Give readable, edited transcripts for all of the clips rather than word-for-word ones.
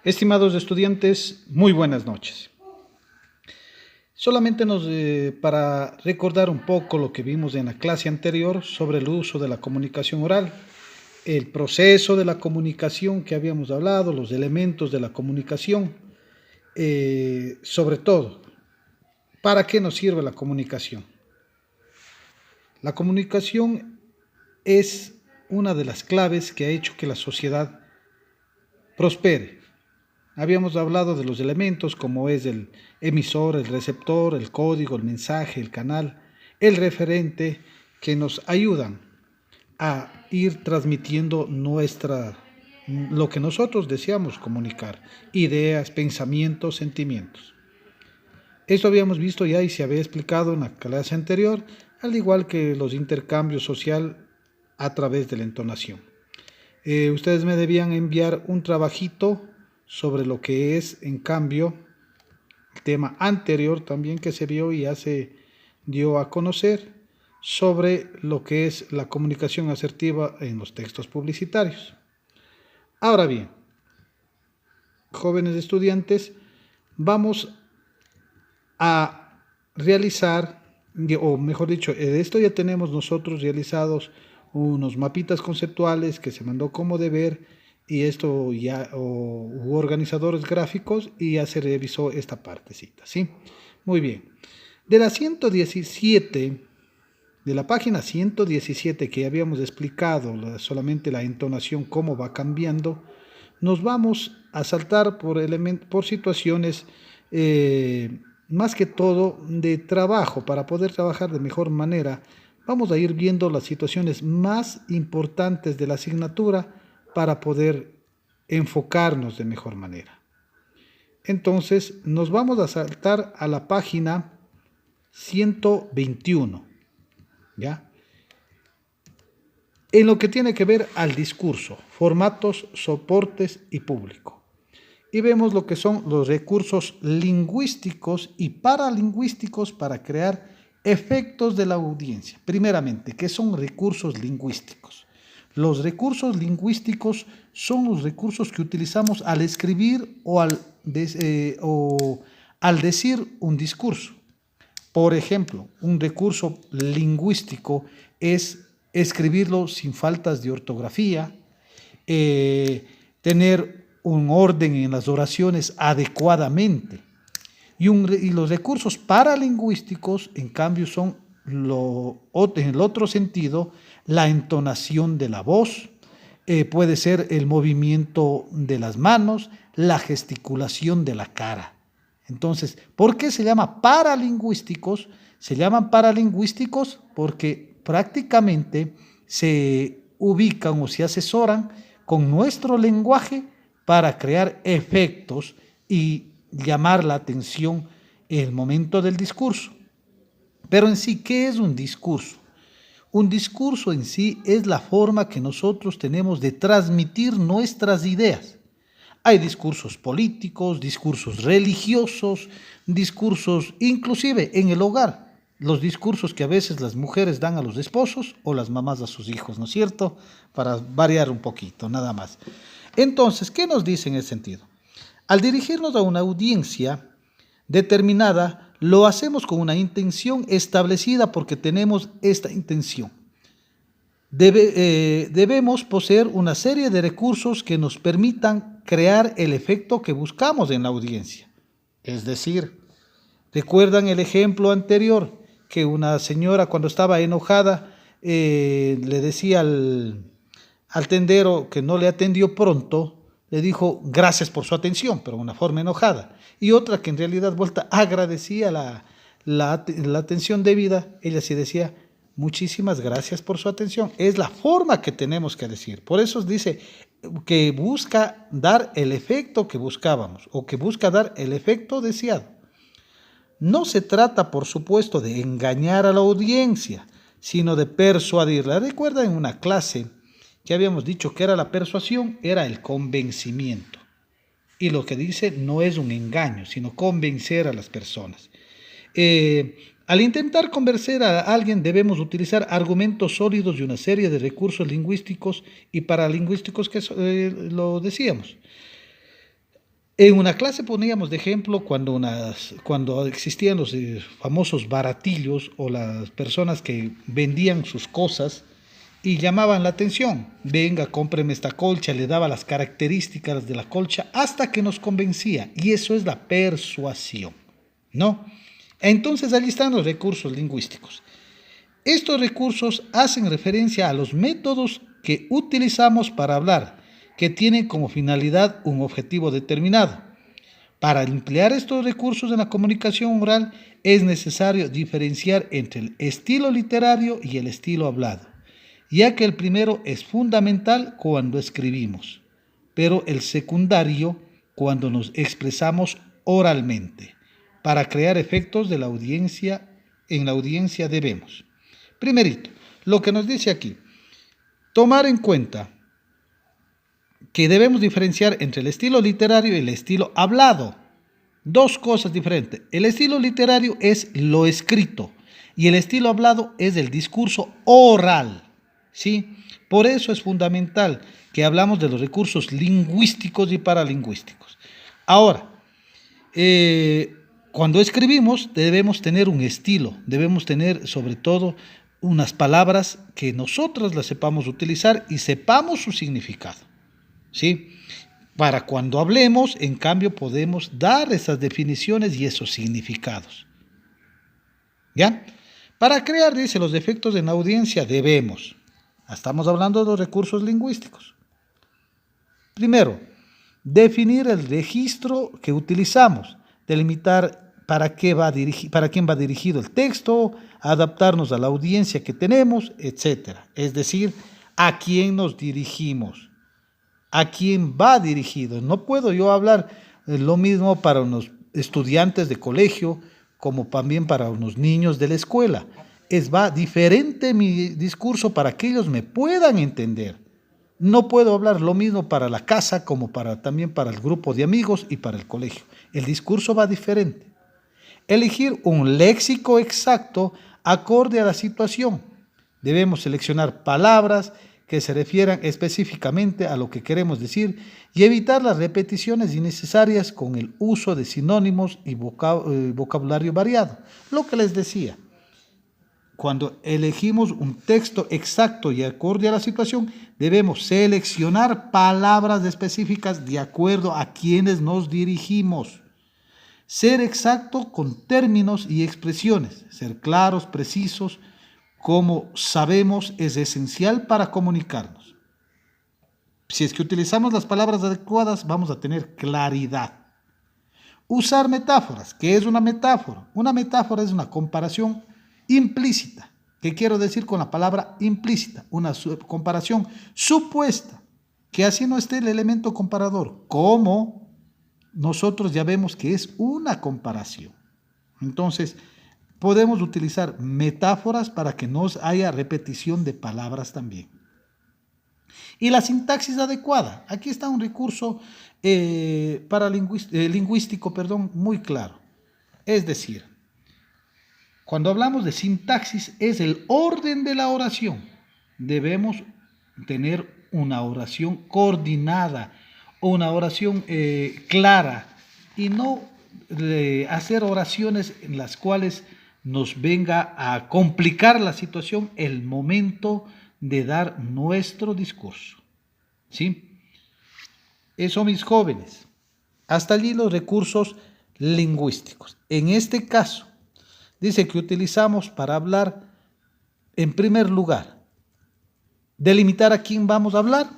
Estimados estudiantes, muy buenas noches. Solamente para recordar un poco lo que vimos en la clase anterior sobre el uso de la comunicación oral, el proceso de la comunicación que habíamos hablado, los elementos de la comunicación, sobre todo, ¿para qué nos sirve la comunicación? La comunicación es una de las claves que ha hecho que la sociedad prospere. Habíamos hablado de los elementos como es el emisor, el receptor, el código, el mensaje, el canal, el referente, que nos ayudan a ir transmitiendo lo que nosotros deseamos comunicar, ideas, pensamientos, sentimientos. Esto habíamos visto ya y se había explicado en la clase anterior, al igual que los intercambios social a través de la entonación. Ustedes me debían enviar un trabajito sobre lo que es, en cambio, el tema anterior también que se vio y ya se dio a conocer sobre lo que es la comunicación asertiva en los textos publicitarios. Ahora bien, jóvenes estudiantes, vamos a realizar, o mejor dicho, de esto ya tenemos nosotros realizados unos mapitas conceptuales que se mandó como deber, y esto ya, organizadores gráficos, y ya se revisó esta partecita, ¿sí? Muy bien. De la 117, de la página 117 que habíamos explicado, solamente la entonación, cómo va cambiando, nos vamos a saltar por situaciones, más que todo de trabajo, para poder trabajar de mejor manera. Vamos a ir viendo las situaciones más importantes de la asignatura para poder enfocarnos de mejor manera. Entonces, nos vamos a saltar a la página 121, ¿ya? En lo que tiene que ver al discurso, formatos, soportes y público. Y vemos lo que son los recursos lingüísticos y paralingüísticos para crear efectos de la audiencia. Primeramente, ¿qué son recursos lingüísticos? Los recursos lingüísticos son los recursos que utilizamos al escribir o al decir un discurso. Por ejemplo, un recurso lingüístico es escribirlo sin faltas de ortografía, tener un orden en las oraciones adecuadamente. Y los recursos paralingüísticos, en cambio, son en el otro sentido, la entonación de la voz, puede ser el movimiento de las manos, la gesticulación de la cara. Entonces, ¿por qué se llama paralingüísticos? Se llaman paralingüísticos porque prácticamente se ubican o se asesoran con nuestro lenguaje para crear efectos y llamar la atención en el momento del discurso. Pero en sí, ¿qué es un discurso? Un discurso en sí es la forma que nosotros tenemos de transmitir nuestras ideas. Hay discursos políticos, discursos religiosos, discursos inclusive en el hogar, los discursos que a veces las mujeres dan a los esposos o las mamás a sus hijos, ¿no es cierto? Para variar un poquito, nada más. Entonces, ¿qué nos dice en ese sentido? Al dirigirnos a una audiencia determinada, lo hacemos con una intención establecida porque tenemos esta intención. Debemos poseer una serie de recursos que nos permitan crear el efecto que buscamos en la audiencia. Es decir, ¿recuerdan el ejemplo anterior? Que una señora, cuando estaba enojada, le decía al tendero que no le atendió pronto, le dijo gracias por su atención, pero de una forma enojada. Y otra que en realidad vuelta agradecía la atención debida, ella sí decía muchísimas gracias por su atención. Es la forma que tenemos que decir. Por eso dice que busca dar el efecto que buscábamos o que busca dar el efecto deseado. No se trata, por supuesto, de engañar a la audiencia, sino de persuadirla. Recuerda en una clase que habíamos dicho que era la persuasión, era el convencimiento. Y lo que dice no es un engaño, sino convencer a las personas. Al intentar convencer a alguien debemos utilizar argumentos sólidos y una serie de recursos lingüísticos y paralingüísticos que lo decíamos. En una clase poníamos de ejemplo cuando existían los famosos baratillos o las personas que vendían sus cosas y llamaban la atención. Venga, cómpreme esta colcha, le daba las características de la colcha hasta que nos convencía. Y eso es la persuasión, ¿no? Entonces allí están los recursos lingüísticos. Estos recursos hacen referencia a los métodos que utilizamos para hablar, que tienen como finalidad un objetivo determinado. Para emplear estos recursos en la comunicación oral es necesario diferenciar entre el estilo literario y el estilo hablado, ya que el primero es fundamental cuando escribimos, pero el secundario cuando nos expresamos oralmente. Para crear efectos de la audiencia, en la audiencia debemos, primerito, lo que nos dice aquí, tomar en cuenta que debemos diferenciar entre el estilo literario y el estilo hablado. Dos cosas diferentes. El estilo literario es lo escrito y el estilo hablado es el discurso oral, ¿sí? Por eso es fundamental que hablamos de los recursos lingüísticos y paralingüísticos. Ahora, cuando escribimos debemos tener un estilo, debemos tener sobre todo unas palabras que nosotros las sepamos utilizar y sepamos su significado, ¿sí? Para cuando hablemos, en cambio, podemos dar esas definiciones y esos significados. ¿Ya? Para crear, dice, los efectos en la audiencia debemos. Estamos hablando de los recursos lingüísticos. Primero, definir el registro que utilizamos, delimitar para quién va dirigido el texto, adaptarnos a la audiencia que tenemos, etc. Es decir, a quién nos dirigimos, a quién va dirigido. No puedo yo hablar lo mismo para unos estudiantes de colegio como también para unos niños de la escuela. Va diferente mi discurso para que ellos me puedan entender. No puedo hablar lo mismo para la casa como también para el grupo de amigos y para el colegio. El discurso va diferente. Elegir un léxico exacto acorde a la situación. Debemos seleccionar palabras que se refieran específicamente a lo que queremos decir y evitar las repeticiones innecesarias con el uso de sinónimos y vocabulario variado. Lo que les decía, cuando elegimos un texto exacto y acorde a la situación, debemos seleccionar palabras específicas de acuerdo a quienes nos dirigimos. Ser exacto con términos y expresiones, ser claros, precisos, como sabemos, es esencial para comunicarnos. Si es que utilizamos las palabras adecuadas, vamos a tener claridad. Usar metáforas. ¿Qué es una metáfora? Una metáfora es una comparación implícita. ¿Qué quiero decir con la palabra implícita? Una comparación supuesta, que así no esté el elemento comparador, como nosotros ya vemos que es una comparación. Entonces, podemos utilizar metáforas para que no haya repetición de palabras también. Y la sintaxis adecuada. Aquí está un recurso lingüístico, muy claro. Es decir, cuando hablamos de sintaxis es el orden de la oración. Debemos tener una oración coordinada o una oración clara y no hacer oraciones en las cuales nos venga a complicar la situación el momento de dar nuestro discurso. ¿Sí? Eso, mis jóvenes. Hasta allí los recursos lingüísticos. En este caso, dice que utilizamos para hablar, en primer lugar, delimitar a quién vamos a hablar,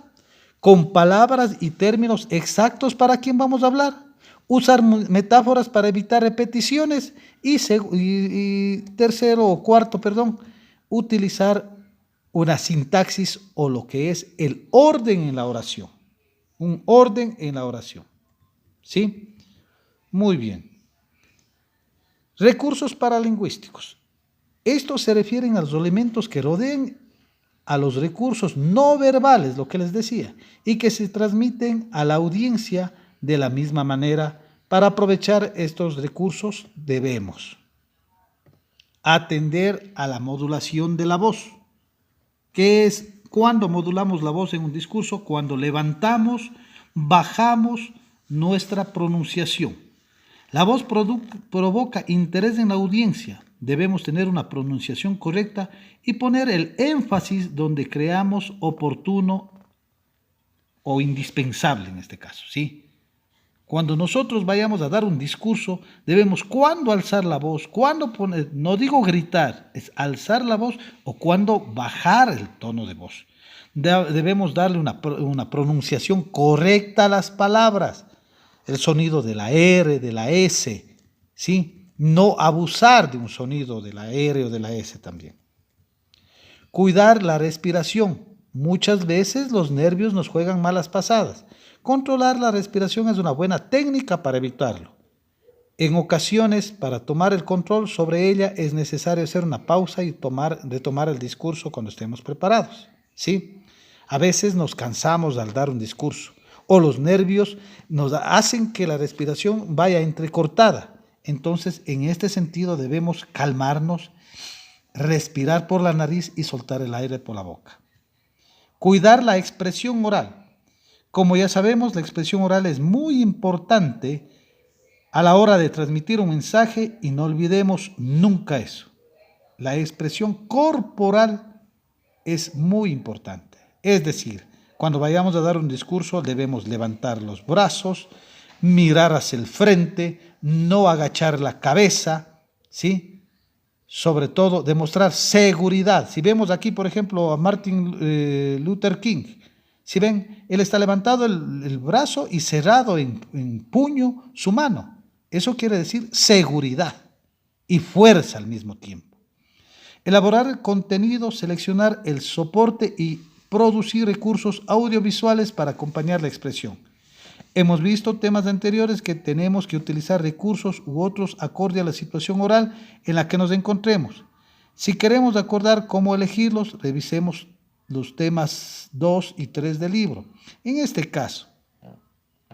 con palabras y términos exactos para quién vamos a hablar, usar metáforas para evitar repeticiones y tercero o cuarto, utilizar una sintaxis o lo que es el orden en la oración. Un orden en la oración. ¿Sí? Muy bien. Recursos paralingüísticos. Estos se refieren a los elementos que rodean a los recursos no verbales, lo que les decía, y que se transmiten a la audiencia de la misma manera. Para aprovechar estos recursos debemos atender a la modulación de la voz, que es cuando modulamos la voz en un discurso, cuando levantamos, bajamos nuestra pronunciación. La voz provoca interés en la audiencia. Debemos tener una pronunciación correcta y poner el énfasis donde creamos oportuno o indispensable en este caso, ¿sí? Cuando nosotros vayamos a dar un discurso, debemos cuándo alzar la voz, cuándo poner, no digo gritar, es alzar la voz o cuándo bajar el tono de voz. Debemos darle una pronunciación correcta a las palabras, el sonido de la R, de la S, ¿sí? No abusar de un sonido de la R o de la S también. Cuidar la respiración. Muchas veces los nervios nos juegan malas pasadas. Controlar la respiración es una buena técnica para evitarlo. En ocasiones, para tomar el control sobre ella, es necesario hacer una pausa y retomar el discurso cuando estemos preparados, ¿sí? A veces nos cansamos al dar un discurso o los nervios nos hacen que la respiración vaya entrecortada. Entonces, en este sentido debemos calmarnos, respirar por la nariz y soltar el aire por la boca. Cuidar la expresión oral. Como ya sabemos, la expresión oral es muy importante a la hora de transmitir un mensaje y no olvidemos nunca eso. La expresión corporal es muy importante. Es decir, cuando vayamos a dar un discurso debemos levantar los brazos, mirar hacia el frente, no agachar la cabeza, ¿sí? Sobre todo demostrar seguridad. Si vemos aquí, por ejemplo, a Martin Luther King, si ven, él está levantado el brazo y cerrado en puño su mano. Eso quiere decir seguridad y fuerza al mismo tiempo. Elaborar el contenido, seleccionar el soporte y producir recursos audiovisuales para acompañar la expresión. Hemos visto temas anteriores que tenemos que utilizar recursos u otros acorde a la situación oral en la que nos encontremos. Si queremos acordar cómo elegirlos, revisemos los temas 2 y 3 del libro. En este caso,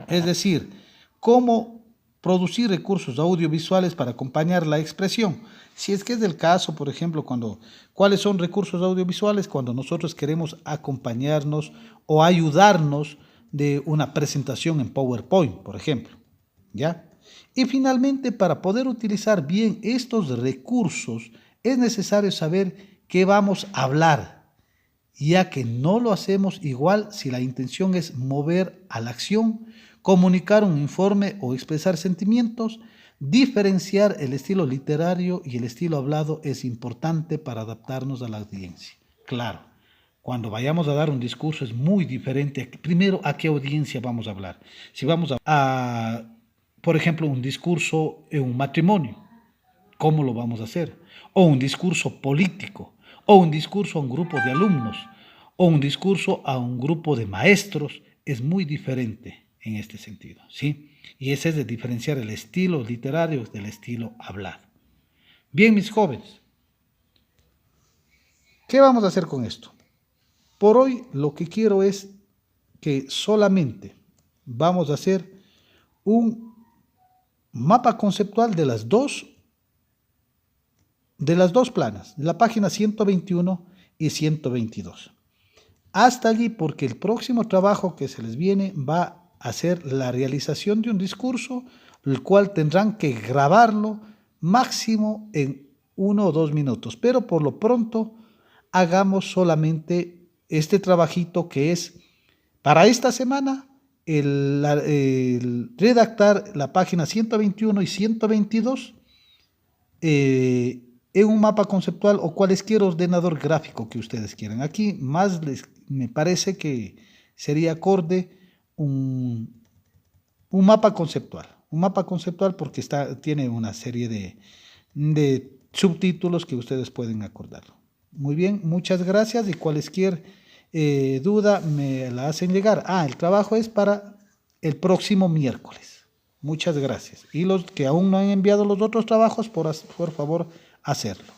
es decir, cómo producir recursos audiovisuales para acompañar la expresión. Si es que es del caso, por ejemplo, ¿cuáles son recursos audiovisuales? Cuando nosotros queremos acompañarnos o ayudarnos de una presentación en PowerPoint, por ejemplo, ¿ya? Y finalmente, para poder utilizar bien estos recursos, es necesario saber qué vamos a hablar, ya que no lo hacemos igual si la intención es mover a la acción, comunicar un informe o expresar sentimientos. Diferenciar el estilo literario y el estilo hablado es importante para adaptarnos a la audiencia. Claro, cuando vayamos a dar un discurso es muy diferente. Primero, ¿a qué audiencia vamos a hablar? Si vamos por ejemplo, un discurso en un matrimonio, ¿cómo lo vamos a hacer? O un discurso político, o un discurso a un grupo de alumnos, o un discurso a un grupo de maestros, es muy diferente en este sentido, ¿sí? Y ese es de diferenciar el estilo literario del estilo hablado. Bien, mis jóvenes, ¿qué vamos a hacer con esto? Por hoy lo que quiero es que solamente vamos a hacer un mapa conceptual de las dos planas, de la página 121 y 122. Hasta allí, porque el próximo trabajo que se les viene va a ser la realización de un discurso, el cual tendrán que grabarlo máximo en 1 o 2 minutos. Pero por lo pronto, hagamos solamente este trabajito que es para esta semana, el redactar la página 121 y 122 en un mapa conceptual o cualquier ordenador gráfico que ustedes quieran. Aquí más me parece que sería acorde un mapa conceptual porque tiene una serie de subtítulos que ustedes pueden acordar. Muy bien, muchas gracias y cualquier duda me la hacen llegar. El trabajo es para el próximo miércoles. Muchas gracias. Y los que aún no han enviado los otros trabajos, por favor, hacerlo.